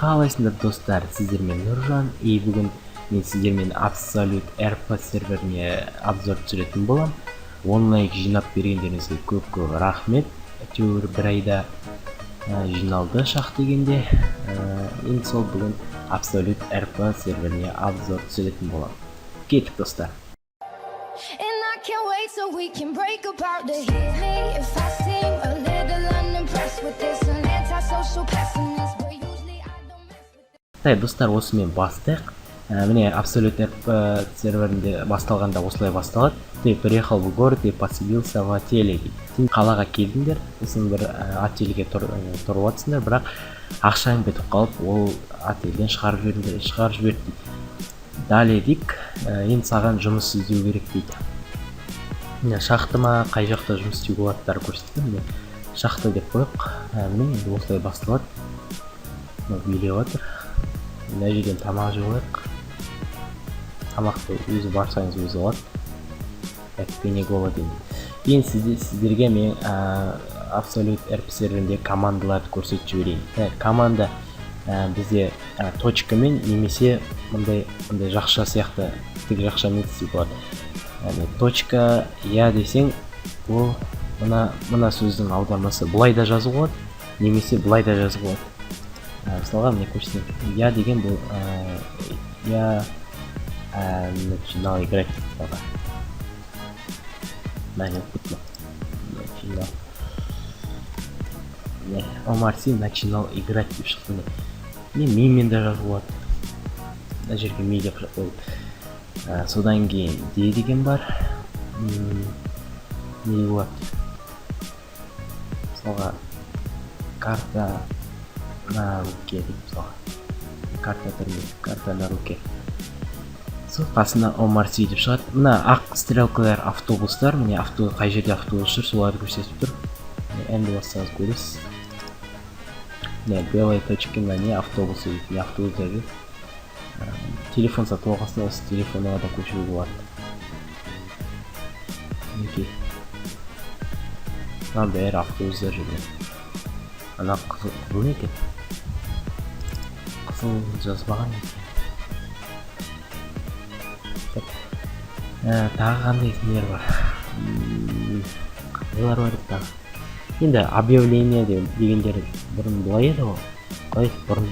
Қалайсыңдар достар, сіздермен Нұржан. Бүгін мен сіздермен Absolute RP серверіне обзор түсіретін болам. Онлайн жинап бергендеріңізге көп рахмет. Әйтеуір бір айда жиналды шақ дегенде. Енді сол бүгін Absolute RP серверіне обзор түсіретін болам. Кеттік достар. Достар, осымен бастық. Міне Absolute RP серверінде басталғанда осылай басталады. Ты приехал в город и поселился в отеле. Сен қалаға келдіңдер, сосын бір отельге тұрып жатсыңдар, бірақ ақшаң бітіп қалып, ол отельден шығарып жіберді дейді. Далее дейік, енді саған жұмыс іздеу керек дейді. Шақты ма, қай жақта жұмыс істеуге болатындары көрсетті. Шақты деп қойық. Міне енді осылай басталады. Билеп жатыр. Мына жерден тамақ жеп алайық. Тамақты өзі барсаңыз өзі алады. Әкпене голоден. Енді сіздерге мен Absolute RP серверінде командаларды көрсетіп жіберейін. Команда бізде точкамен немесе мындай жақша сияқты тік жақшамен істеуге болады. Точка я десең, ол мына сөздің аудармасы былай да жазуға болады, немесе былай да жазуға болады. Мысалға міне көрсетейін. Я деген бұл я начинал играть. Омар Си начинал играть деп шықты. Менмен де жазуға болады. Мына жерге ми деп қойып. Содан кейін де деген бар. Не болады? Мысалға карта на руке деп мысалға. Карта на руке. Сол қасына Омар Си деп шығады. Мына ақ стрелкалар автобустар. Міне қай жерде автобус жүр, соларды көрсетіп тұр. Әнді бассаңыз көресіз. Белые точки на не автобусы дейді. Не автобустар дейді. Телефон сатып алғасын, осы телефонға да көшіруге болады. Мінекей. Мына бәрі автобустар жүрген. Ана қызыл не екен? Қызыл жазбаған екен. Тағы қандай нелер бар? Қандайлар бар еді? Енді объявление дегендер бұрын былай еді ғой. Бұрын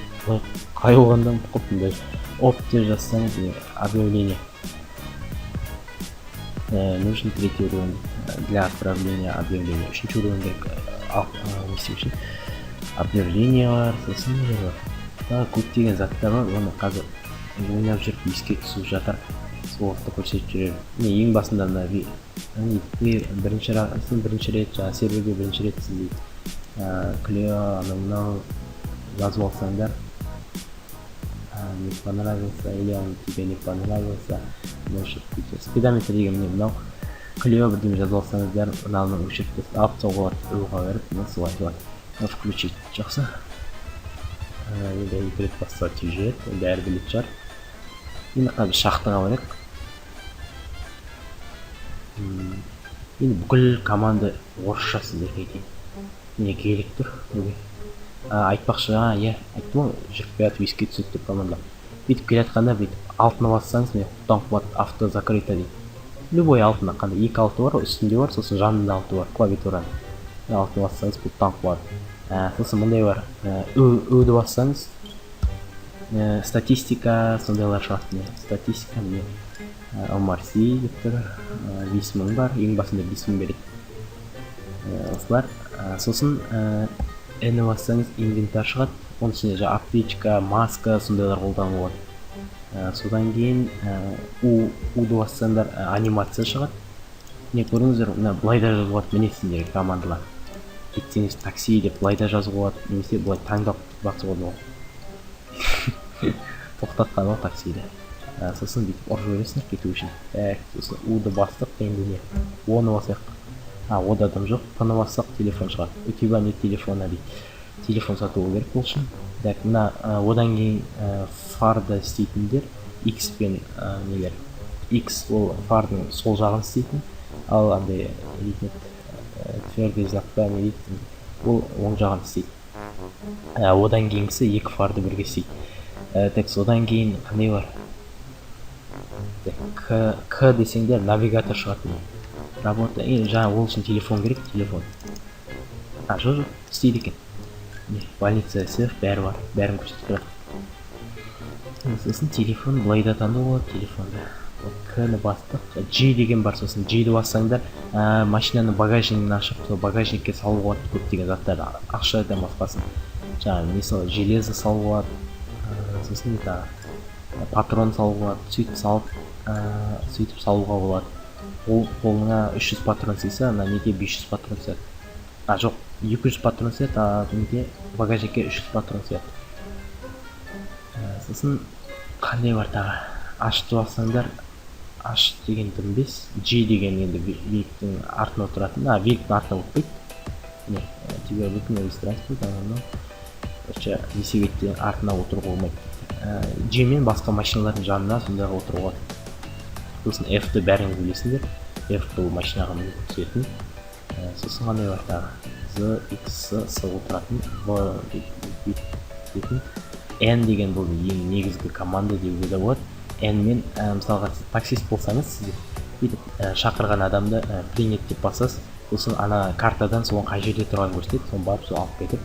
қай оғанда мұқыптың оп деп жазсаңыз объявление. Нужен третий уровень для отправления объявления. Үшінші уровень не істеу үшін объявление бар, сосын нелер бар. Көптеген заттар бар, оны қазір ойнап жүріп еске түсіп жатыр. Сол уақытта көрсетіп жүрер. Ең басында бірінші рет серверге бірінші рет сіз дейді. Клео мынау жазып алсаңдар, не понравился или он тебе не понравился, может быть. Спидометр деген мынау Клео бірден жазып алсаңыздар, мынаны өшіріп тастап алып тастауға болады, ұруға беріп, солай болады. Включить жақсы. Енді екі рет бастап жүреді, бәрі білетін шығар. Енді қазір шақтыға барайық. Енді бүкіл команда орысша сіздерге дейді. Не керек тұр? Айтпақшы, айттым ғой, жүріп келатып еске түседі деп команда. Бүйтіп келатқанда бүйтіп алтына бассаңыз, құттан қуат авто закрыто дейді. Любой алтына қандай, екі алты бар, үстінде бар, сосын жанында алты бар, клавиатураны. Алтына бассаңыз құттан қуат. Сосын мындай бар, өді бассаңыз, статистика сондайлар шығады. Статистика міне Омар Си деп тұр, 5000 бар, ең басында 5000 береді. Осылар. Сосын әні бассаңыз инвентар шығады, оның ішінде аптечка, маска сондайлар қолдануға болады. Содан кейін уды бассаңдар анимация шығады. Не көріңіздер, былай да жазуға болады, міне сендерге командалар. Кетсеңіз такси деп былай да жазуға болады, немесе былай таңдап басуға болады. Тоқтатқан ол таксиді. Сосын бүйтіп ұрып жібересіңдер кету үшін. Сосын уды бастық, енді не? Оны басақ. Ода адам жоқ, пыны басақ телефон шығады. У тебя нет телефона дейді. Телефон сатуы керек бұл үшін. Одан кейін фарда істейтіндер X пен нелер. X ол фардың сол жағын істейтін, ал андай твердый знакта не дейтін, ол оң жағын істейді. Одан кейінгісі екі фарды бірге істейді. Так, содан кейін қандай бар? К десеңдер навигатор шығады. Работа, жаңа ол үшін телефон керек, телефон. Жоқ, істейді екен. Больница сеф, бәрі бар, бәрін көрсетіп тұрады. Сосын телефон, былай да таңдау болады телефонда. К-ні бастық, G деген бар, сосын G-ді бассаңдар, машинаны багажнигін ашып, сол багажникке салуға болады көптеген заттар, ақшадан басқасын. Жаңағы, мысалы, железо салуға болады, сосын патрон салуға болады, сөйтіп салуға болады. Қолыңа 300 патрон сыйса, неге 500 патрон сыяды. Жоқ, 200 патрон сыяды, неге багажникке 300 патрон сыяды. Сосын қандай бар тағы? Ашты бассаңдар, аш деген дымбес, G деген енді великтің артына отыратын, великтің артына өтпейді. Тебе выполнил транспорт, велосипедтің артына отыруға болмайды. G мен басқа машиналардың жанына сондағы отыруға. Сосын F-ті бәріңіз білесіңдер. F бұл машинаға мүмкін түсетін. Сосын қандай бар тағы? Z, X, S отыратын, V дейтін. N деген бұл ең негізгі команда деуге де болады. N мен, мысалға, таксист болсаңыз, сіз шақырған адамды принять деп басасыз. Сосын ана картадан соған қай жерде тұрғанын көрсетеді, соны барып сол алып кетіп,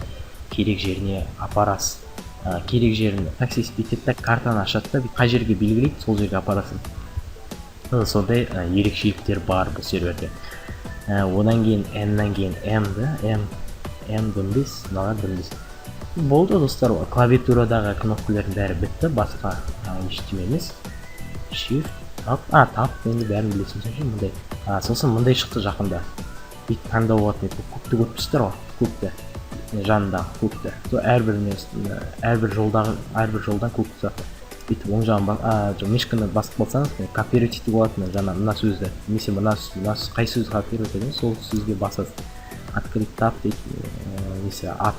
керек жеріне апарасыз. Керек жерін таксист бүйтеді, картаны ашады да, қай жерге белгілейді, сол жерге апарасыз. Сондай ерекшеліктер бар бұл серверде. Одан кейін N-нан кейін M дымбес, мынаған дымбес. Болды достар, клавиатурадағы кнопкалардың бәрі бітті, басқа ештеме емес. Shift, тап, енді бәрін білесіңдер мұндай. Сосын мұндай шықты жақында. Бүйтіп таңдау болатын, көкті көріпсіздер ғой, көкті, жанындағы көкті. Әрбір жолдан көкті сақ. Бүйтіп оң жағын мишканы басып болсаңыз, копировать болатын, жаңа мына сөзді, немесе мына қай сөзді копировать етеді, сол сөзге басасыз. Открыть тап дейді, немесе ат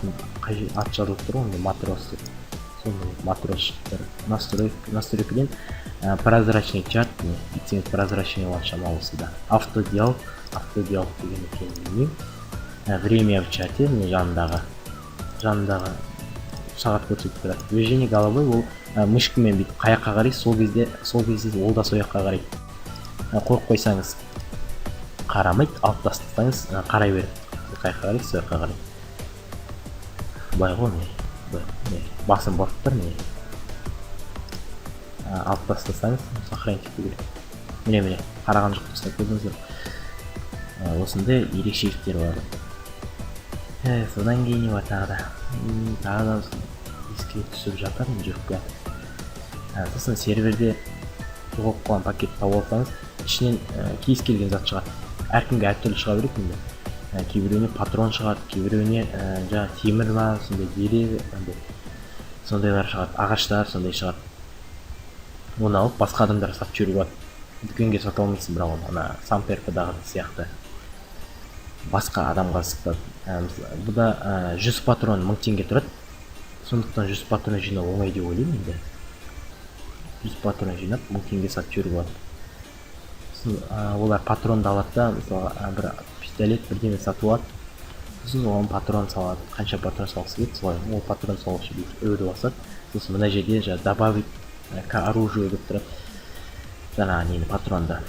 жазылып тұр ғой, матрос деп. Сондай матрос шықтыр. Настройкіден прозрачный чат, бітсеңіз прозрачный olan шамалы осыда. Автодиалог деген екен білмеймін. Время в чате, жанындағы сағат көрсетіп тұрады. Движение головой, ол мышкамен бүйтіп қаяққа қарайсыз, сол кезде ол да сояққа қарайды. Қойып қойсаңыз қарамайды, алып тастасаңыз қарай береді. Қаяққа қарайсыз, сояққа қарайды. Былай ғой, басын бұрып тұр, алып тастасаңыз сохранить ету керек. Міне, қараған жоқ тұста көрдіңіздер. Осындай ерекшеліктер бар. Содан кейін не бар тағы да еске түсіп жатыр, жүріп келеді. Сосын серверде жоғалып қалған пакет тауып алсаңыз, ішінен кез келген зат шығады. Әркімге әртүрлі шыға береді енді. Кейбіреуіне патрон шығады, кейбіреуіне жаңа темір ма, сондай дереу, сондайлар шығады, ағаштар сондай шығады. Оны алып басқа адамдар сатып жүруге болады. Дүкенге сатып алмайсың, бірақ оны ана самперкадағы сияқты басқа адамға сатады. Бұда 100 патрон 1000 теңге тұрады. Сондықтан 100 патрон жинау оңай деп ойлаймын енді. 100 патрон жинап 1000 теңге сатып жүруге болады. Олар патронды алады да, мысалы бір пистолет бірдеме сатып алады. Сосын оған патрон салады. Қанша патрон салғысы келеді, солай ол патрон салушы өйді басады. Сосын мына жерде добавить к оружию деп тұрады. Жаңағы нені патронда.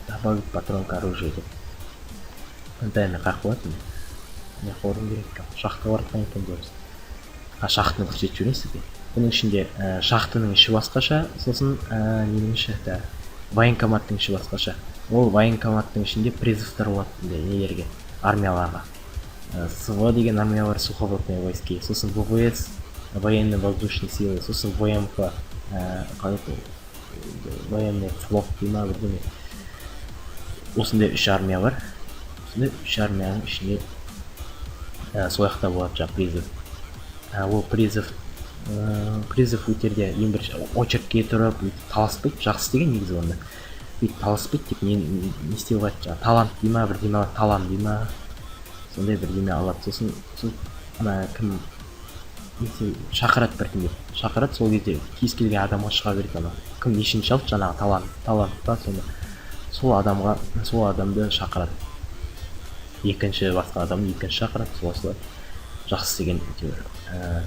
Добавить патрон к оружию деп. Дайны қақ болады. Не қорым керек. Шақты баратқан екен көріз. Шақтыны көрсетіп жүрейін сізге. Бұның ішінде шақтының іші басқаша, сосын ненің іші, военкоматтың іші басқаша. Ол военкоматтың ішінде призывтар болады нелерге, армияларға. СВ деген армия бар, сухопутные войски, сосын ВВС, военно-воздушные силы, сосын ВМФ, военный флот дейма бірдеме. Осындай 3 армия бар. Осындай 3 армияның ішінде сояқта болады жаңа призыв. Ол призыв өтерде ең бірінші очеркке тұрып, таласпайды, жақсы деген негізі онда. Таласпайды деп не істеу қайды жаңа, талант дейма, бірдеме талант дейма, сондай бірдеме алады. Сосын кім шақырады бірдеме, шақырады, сол кезде кез келген адамға шыға береді ана. Кім нешінші алды жаңағы талантта, сол адамды шақырады. Екінші басқа адамды екінші шақырады, солай жақсы деген әйтеуір.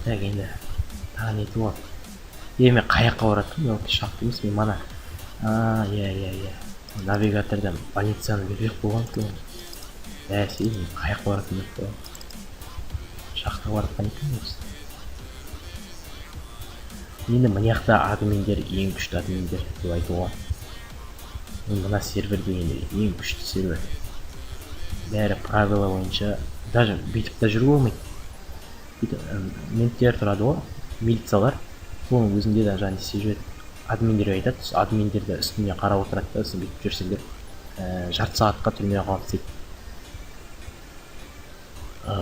Так енді тағы нетіп алып. Мен қаяққа бараттым, мен шақты емес, мен мана. Иә. Навигатордан больницаны беріп болған екен. Сен қаяққа баратын деп қойған. Шақта баратқан екен осы. Енді мына жақта админдер ең күшті админдер деп айтуға. Мына сервер дегенде ең күшті сервер. Бәрі правила бойынша, даже бүйтіп та жүруге болмайды. Менттер тұрады ғой, милициялар. Соның өзінде де жаңа істеп жүреді. Админдер айтады, админдерді үстіне қарап отырады да, сосын бүйтіп жүрсеңдер жарты сағатқа түрмеге қалып істейді.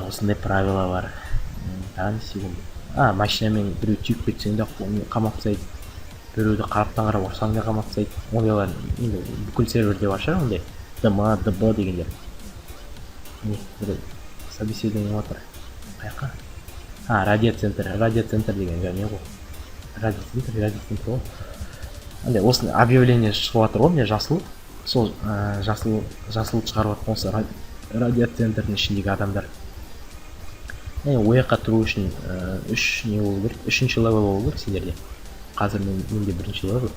Осындай правила бар. Тағы не істеуге болады. Машинамен біреу түйіп кетсең де қамап тастайды. Біреуді қараптан қарап ұрсаң да қамап тастайды. Ондайлар енді бүкіл серверде бар шығар ондай. ДМ, ДБ дегендер. Бір собеседование отыр. Қайқа? Радиоцентр деген не ғой. Радиоцентр ғой. Андай осыны объявление шығып жатыр ғой, міне жасыл. Сол жасыл шығарып жатқан осы радиоцентрдің ішіндегі адамдар. Ояққа тұру үшін 3 не болу керек, 3-ші левел болу керек сендерде. Қазір менде 1-ші левел.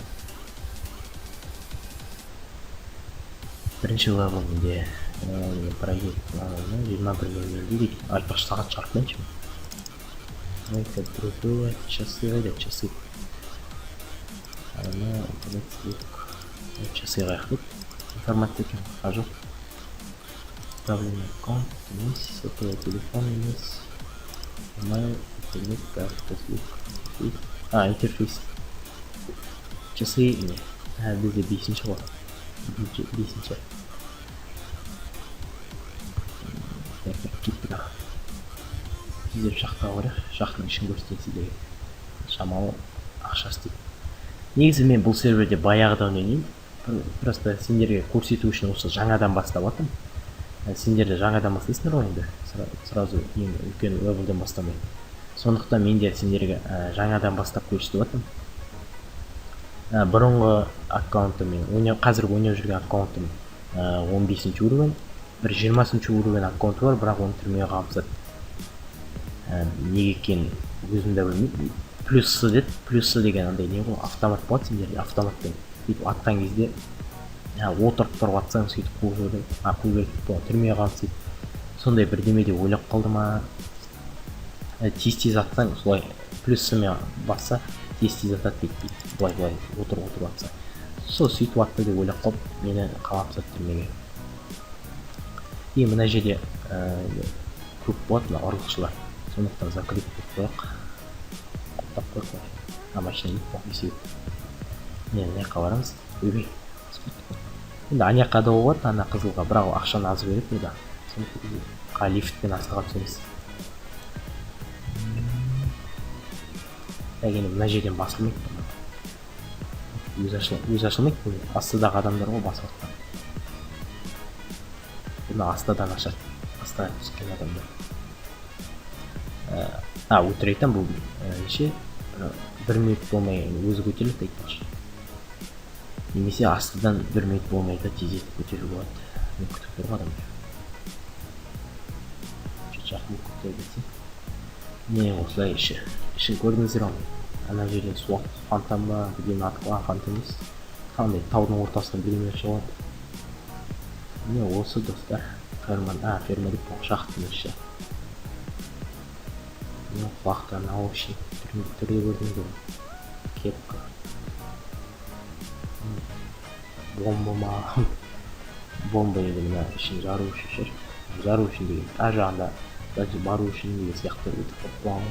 1-ші левел менде пройдет 21:00 дейді. Айтпақшы сағат шығарып часы қайда, часы. Часы қайық деп. Информация екен, қажу. Управление комп, емес, сотовый телефон емес. Email, интернет, карта, звук. Интерфейс. Часы не. Бізде 5-ші ғой. 5-ші. Сіздер шақта қорық, шақтың ішін көрсетесіз деген. Шамалы ақша істейді. Негізі мен бұл серверде баяғыдан ойнаймын. Просто сендерге көрсету үшін осы жаңадан бастап атым. Сендерді жаңадан бастайсыңдар ғой енді. Сразу ең үлкен левелден бастамайды. Сондықтан мен де сендерге жаңадан бастап көрсетіп атым. Бұрынғы аккаунтым мен, қазір ойнап жүрген аккаунтым 15-ші уровень. Бір 20-ші уровень аккаунты бар, бірақ оны түрмеге қамсады. Неге екенін өзім де білмеймін. Плюсы деді, плюсы деген андай не ғой, автомат болады сендерде, автоматпен. Сөйтіп атқан кезде отырып тұрып атсаң, сөйтіп қуып түрмеге қамсайды. Сондай бірдеме деп ойлап қалды ма? Тез атсаң, солай плюсымен басса, тез атады дейді. Былай отырып атса. Сол сөйтіп атты деп ойлап қалып, мені қамсады түрмеге. Мына жерде көп болады мына ұрлықшылар. Сондықтан закрыть деп қояқ. Құттап қойық. Машина ет есеп. Мына жаққа барамыз. Өбей. Енді ана жаққа да болады, ана қызылға, бірақ ақшаны аз береді бұда. Сондықтан лифтпен астыға түсеміз. Енді мына жерден басылмайды. Өз ашылмайды. Астыдағы адамдар ғой басып атқан. Бұны астадан ашады. Астаға түскен адамдар. Өтірейттен бұл неше 1 минут болмай өзі көтерілді айтпақшы. Немесе астыдан 1 минут болмайды тезетіп көтеру болады. Мен күтіп тұрған адамдар. Жақын көтеріп кетсе. Не осылай ішін көрдіңіздер ау. Ана жерден суат фонтан ба, бірден атқылған фонтан емес. Қандай таудың ортасынан бірдеңе шығады. Не осы достар. Ферма деп шахтың іші. Құлақта наушник түрде көрдіңіздер. Кепка. Бомба ма? Бомба енді мына ішін жару үшін шығар. Жару үшін деген. Жағында бару үшін деген сияқты өтіп қоқпаған.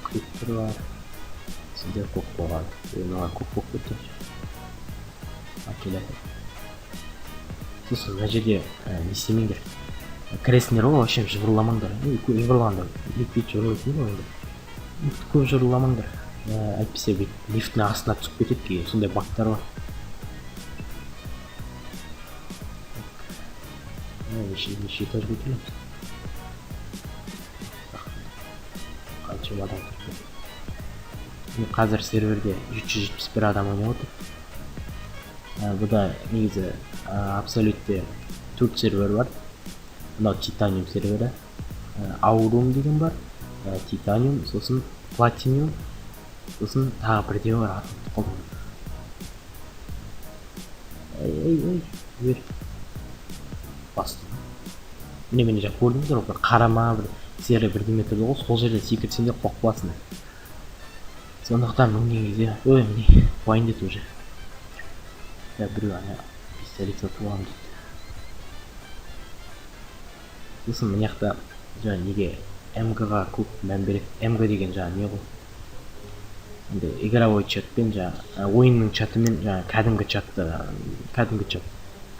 Криптер бар. Сендер көк болған. Оған көк болып кетті. Келеді. Сосын мына жерде не істемеңдер. Кіресіңдер ғой, вообще жыбырламаңдар. Жыбырлағандар. Лифтпен жыбырлайтын ғой енді. Көп жыбырламаңдар. Әйтпесе лифттің астына түсіп кетеді кейін. Сондай бактар бар. Неше этаж көтереміз. Қанша адам тұр. Қазір серверде 371 адам ойнап отыр. Бұда негізі абсолютте 4 сервер бар. Мынау титаниум сервері, аурум деген бар, титаниум, сосын платиниум, сосын тағы бірде бар, атымды қолым. Ей, жібер. Басты. Міне жаңа көрдіңіздер, бір қарама, бір серый бірдеме тұрды ғой, сол жерде секірсең де қоқ басын. Сондықтан бұл негізі, міне, қуайын деді уже. Біреу ана пистолет сатып аламын дейді. Сосын мына жақта жаңа неге МГ-ға көп мән береді. МГ деген жаңа не ғой? Енді игровой чатпен жаңа ойынның чатымен жаңа кәдімгі чат.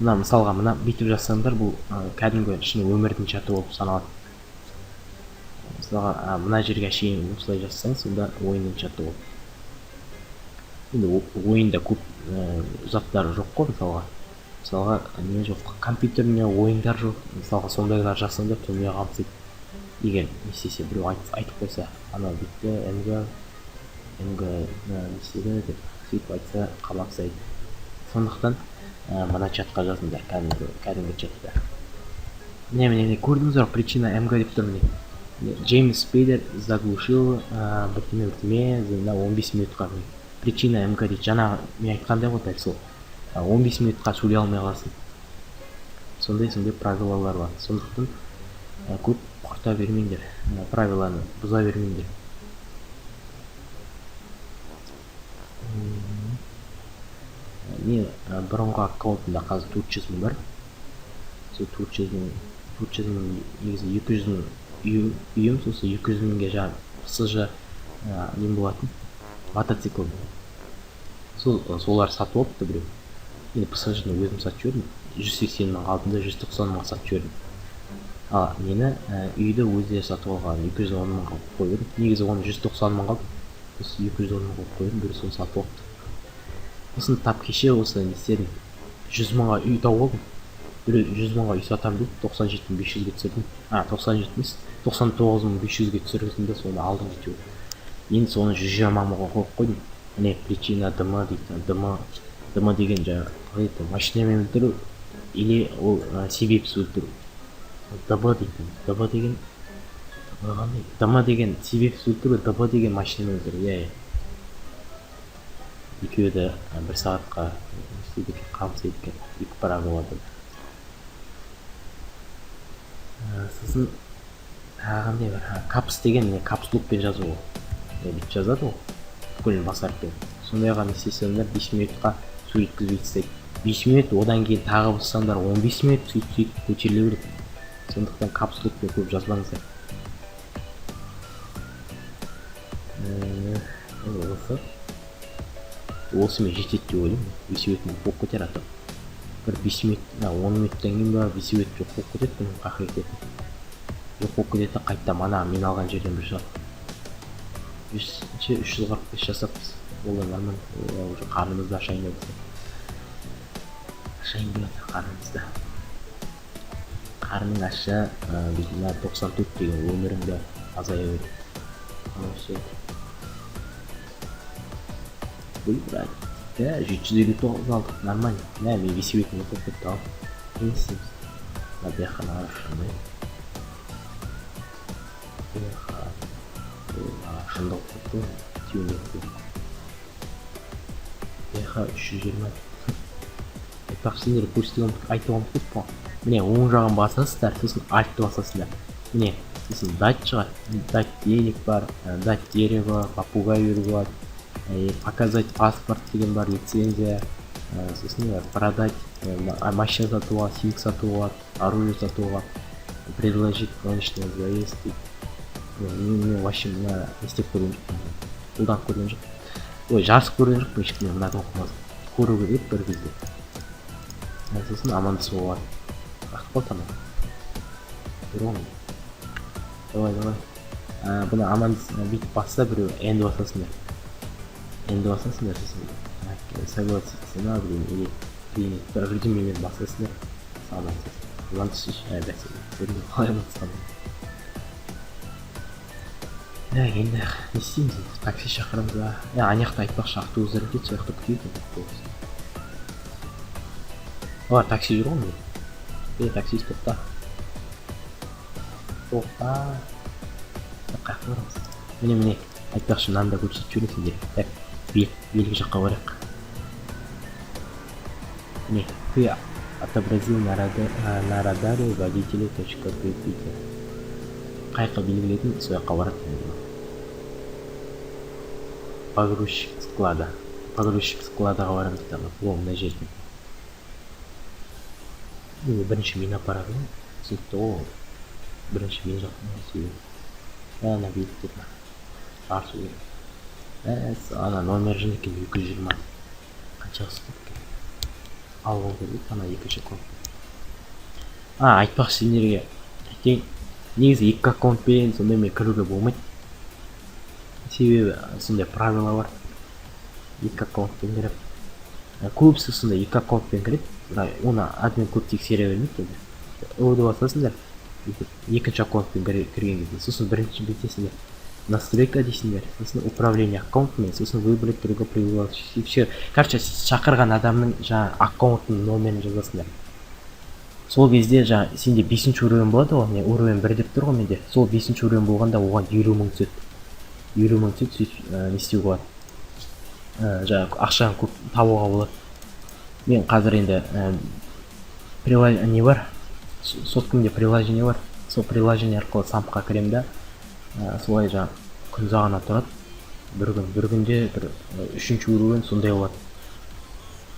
Мына мысалға мына бүйтіп жазсаңдар, бұл кәдімгі шын өмірдің чаты болып саналады. Мысалға мына жерге шейін осылай жазсаң, сонда ойынның чаты болып. Енді ойында көп заттары жоқ қой, мысалға не жоқ, компьютеріне ойындар жоқ, мысалға сондайлар жасаңдар түніне қамсайды. Егер не істесе біреу айтып қойса, ана бітті МГ не істеді деп сөйтіп айтса қамапсайды. Сондықтан мына чатқа жазыңдар, кәдімгі чатта. Міне көрдіңіздер, причина МГ деп тұр. Міне Джеймс Спейдер заглушил біртеме на 15 минутқа. Причина МГ дейді, жаңағы мен айтқандай ғой, дәл сол 15 минутқа сөйлей алмай қаласың. Сондай правилалар бар. Сондықтан көп құрта бермеңдер, правиланы бұза бермеңдер. Мен бұрынғы аккаунтымда қазір 400 мың бар. Сол 400 мың негізі 200 мың үйім, сосын 200 мыңға жаңа СЖ нем болатын, мотоцикл. Солар сатып алыпты біреу. Енді ПСЖ-ны өзім сатып жүрдім. 180 мың алдында 190 мың сатып жүрдім. Ал мені үйді өздері сатып алған 210 мың қылып қойдым. Негізі оны 190 мың қалды. Осы 210 мың қылып қойдым, бір соны сатып алыпты. Сосын тап кеше осы не істедім. 100 мыңға үй тауып алдым. Біреу 100 мыңға үй сатам дейді, 97 мың 500-ге түсірдім. 97 емес, 99 мың 500-ге түсірдім де соны алдым дейді. Енді соны 120 мыңға қойып қойдым. Міне причина ДМ дейді. ДМ деген жаңағы машинамен өлтіру или ол себепсіз өлтіру. ДБ деген ДМ деген себепсіз өлтіру, ДБ деген машинамен өлтіру. Екеуі де бір сағатқа қамыс еткен екі пара болады. Сосын қандай бар, капс деген капслукпен жазу ғой. Бүйтіп жазады ғой, бүкіл басарпен. Сондайға не істесеңдер 5 минутқа су өткізбей тастайды. 5 минут, одан кейін тағы бұзсаңдар 15 минут сөйтіп көтеріле береді. Сондықтан капслукпен көп жазбаңыздар. Осымен жетеді деп ойлаймын. Висеуетін қоқ көтер атып. Бір 5 минут, 10 минуттан кейін ба висеует жоқ қоқ көтеді, бұның қақы етеді. Жоқ қоқ кетеді, қайтта мана мен алған жерден бір шығады. 345 жасаппыз. Олар нормально, уже қарнымызда ашайын деп жатыр. Ашайын деп жатыр қарнымызда. Қарның аша, 94 деген өміріңді азая береді. Все. Бұл брат. 759 алдық, нормально. Мен висеуетін қоқ кетті алып. Не істейміз? Бияққан арашындай. Шындық тұтты, түйінекті. Бияқа 320. Айтпақ сендер көрсетіп айтуым көп па. Міне оң жағын басасыздар, сосын альтты басасыздар. Міне, сосын дат шығар. Дат делик бар, дат дерево, попугай өргі бар. Показать паспорт деген бар, лицензия. Сосын продать, машина сатуға, симк сатуға, оружие сатуға. Предложить конечный заезд. Мен вообще мына істеп көрген жоқпын, қолданып көрген жоқпын. Ой, жарысып көрген жоқпын, ешкіммен мына тоқымаз. Көру керек бір кезде. Сосын амандасып болады. Рахмет бол тамам. Беремін. Давай. Бұны амандас бүйтіп басса біреу енді басасыңдар. Сосын согласиться на или принять. Бірдемемен басасыңдар. Амандасып. Бәсе. Қалай амандасқанын. Енді не істейміз енді, такси шақырамыз ба? Ана жақта айтпақшы автобустар кетеді, сол жақта күтейік. олар такси жүр ғой менде. Таксист тоқта. Қай жаққа барамыз? Міне айтпақшы, мынаны да көрсетіп жібересіңдер. Так, белгі жаққа барайық. Міне, ты отобразил на радаре водителя .pp. Қайыққа белгіледің, сол жаққа барады. Погрузчик складаға барамыз да. О, мына жерде. Бірінші мен апарады. Сөйтті ол. Бірінші мен жақтың себебі. Ана белгілер. Жарсу керек. Ана номер жын екен 220. Қаншағы складка. Алғым келдік, ана екінші аккаунт. Айтпақшы сендерге. Негізі екі аккаунтпен сондай мен кіруге болмайды. Себебі сондай правила бар. Екі аккаунтпен кіріп. Көбісі сондай екі аккаунтпен кіреді. Оны админ көп тексере бермейді. Оды басасыңдар. Екінші аккаунтпен кірген кезде. Сосын бірінші бетесіңдер. Настройка дейсіңдер. Сосын управление аккаунтымен. Сосын выбрать друга приложение. Все. Короче, шақырған адамның жаңа аккаунтының номерін жазасыңдар. Сол кезде жаңа сенде 5-ші уровень болады ғой. Мен уровень 1 деп тұр ғой менде. Сол 5-ші уровень болғанда оған 50 мың түседі. 50 мың түседі, сөйтіп не істеуге болады. Жаңа ақшаны көп табуға болады. Мен қазір енді не бар? Соткімде приложение бар. Сол приложение арқылы сампқа кірем да. Солай жаңа күн зағана тұрады. Бір күнде 3-ші уровень сондай болады.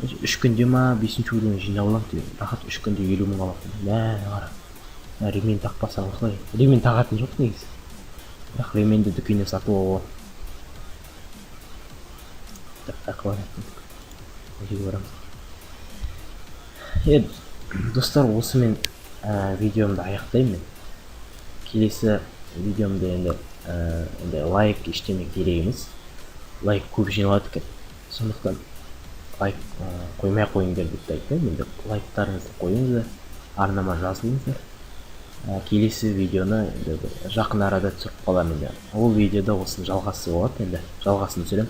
3 күнде ма 5-ші уровень жинап аламын деп. Рахат 3 күнде 50 мың аламын. Қара. Ремень тақпасам осылай. Ремень тағатын жоқ негізі. Бірақ ременді дүкеннен сатып алуға. Достар, осымен видеомды аяқтаймын. Келесі видеомда енді лайк ештеме керек емес. Лайк көп жиналады екен. Сондықтан лайк қоймай қойыңдар деп айтпаймын. Енді лайктарыңызды қойыңыздар, арнама жазылыңыздар. Келесі видеоны жақын арада түсіріп қаламын. Ол видеода осының жалғасы болады, енді жалғасын түсірем.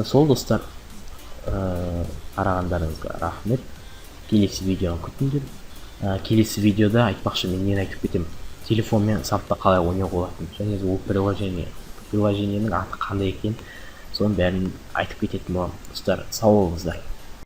Сол достар, қарағандарыңызға рахмет. Келесі видеоны күтіңдер. Келесі видеода айтпақшы мен нені айтып кетемін. Телефонмен сампта қалай ойнауға болатынын, және ол приложениенің аты қандай екен, соның бәрін айтып кететін боламын. Достар, сау болыңыздар.